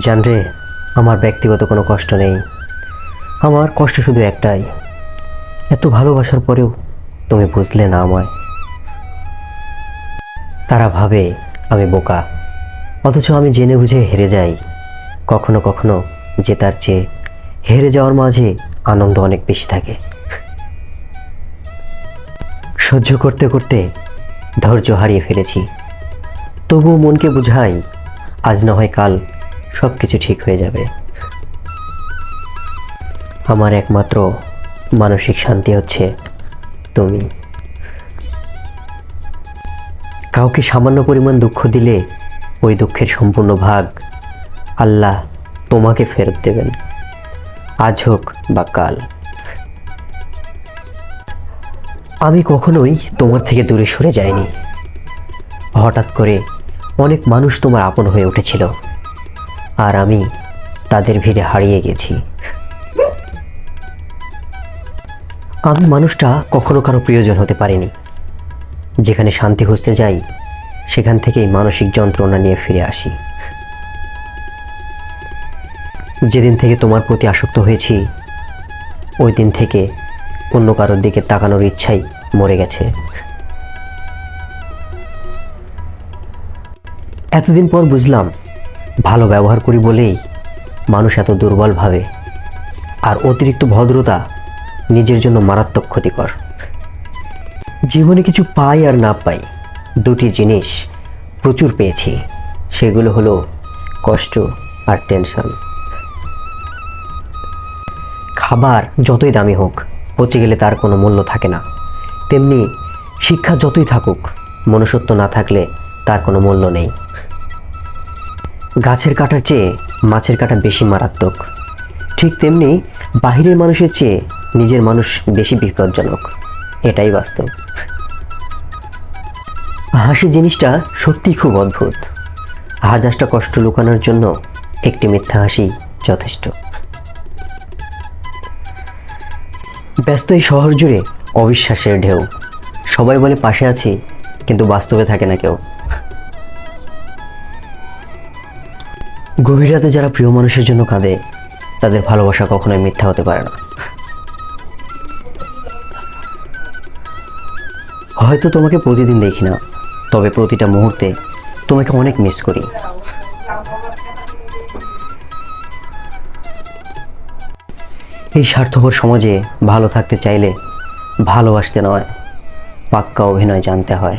জানরে, আমার ব্যক্তিগত কোনো কষ্ট নেই। আমার কষ্ট শুধু একটাই, এত ভালোবাসার পরেও তুমি বুঝলে না আমায়। তারা ভাবে আমি বোকা, অথচ আমি জেনে বুঝে হেরে যাই। কখনো কখনো জেতার চেয়ে হেরে যাওয়ার মাঝে আনন্দ অনেক বেশি থাকে। সহ্য করতে করতে ধৈর্য হারিয়ে ফেলেছি, তবুও মনকে বুঝাই আজ না হয় কাল সব কিছু ঠিক হয়ে যাবে। আমার একমাত্র মানসিক শান্তি হচ্ছে তুমি। কাউকে সামান্য পরিমাণ দুঃখ দিলে ওই দুঃখের সম্পূর্ণ ভাগ আল্লাহ তোমাকে ফেরত দেবেন, আজ হোক বা কাল। আমি কখনোই তোমার থেকে দূরে সরে যাইনি। হঠাৎ করে অনেক মানুষ তোমার আপন হয়ে উঠেছিল, আর আমি তাদের ভিড়ে হারিয়ে গেছি। আমি মানুষটা কখনো কারো প্রিয়জন হতে পারিনি। যেখানে শান্তি খুঁজতে যাই, সেখান থেকেই মানসিক যন্ত্রণা নিয়ে ফিরে আসি। যেদিন থেকে তোমার প্রতি আসক্ত হয়েছি, ওই দিন থেকে অন্য কারোর দিকে তাকানোর ইচ্ছাই মরে গেছে। এতদিন পর বুঝলাম, ভালো ব্যবহার করি বলেই মানুষ এত দুর্বল ভাবে, আর অতিরিক্ত ভদ্রতা নিজের জন্য মারাত্মক ক্ষতিকর। জীবনে কিছু পাই আর না পাই, দুটি জিনিস প্রচুর পেয়েছি। সেগুলো হলো কষ্ট আর টেনশন। খাবার যতই দামি হোক, পচে গেলে তার কোনো মূল্য থাকে না। তেমনি শিক্ষা যতই থাকুক, মনুষ্যত্ব না থাকলে তার কোনো মূল্য নেই। গাছের কাঁটার চেয়ে মাছের কাঁটা বেশি মারাত্মক, ঠিক তেমনি বাহিরের মানুষের চেয়ে নিজের মানুষ বেশি বিপজ্জনক। এটাই বাস্তব। হাসি জিনিসটা সত্যিই খুব অদ্ভুত। হাজারটা কষ্ট লুকানোর জন্য একটি মিথ্যা হাসি যথেষ্ট। ব্যস্ত এই শহর জুড়ে অবিশ্বাসের ঢেউ। সবাই বলে পাশে আছি, কিন্তু বাস্তবে থাকে না কেউ। গভীর রাতে যারা প্রিয় মানুষের জন্য কাঁদে, তাদের ভালোবাসা কখনোই মিথ্যা হতে পারে না। হয়তো তোমাকে প্রতিদিন দেখি না, তবে প্রতিটা মুহূর্তে তোমাকে অনেক মিস করি। এই স্বার্থপর সমাজে ভালো থাকতে চাইলে ভালোবাসতে নয়, পাক্কা অভিনয় জানতে হয়।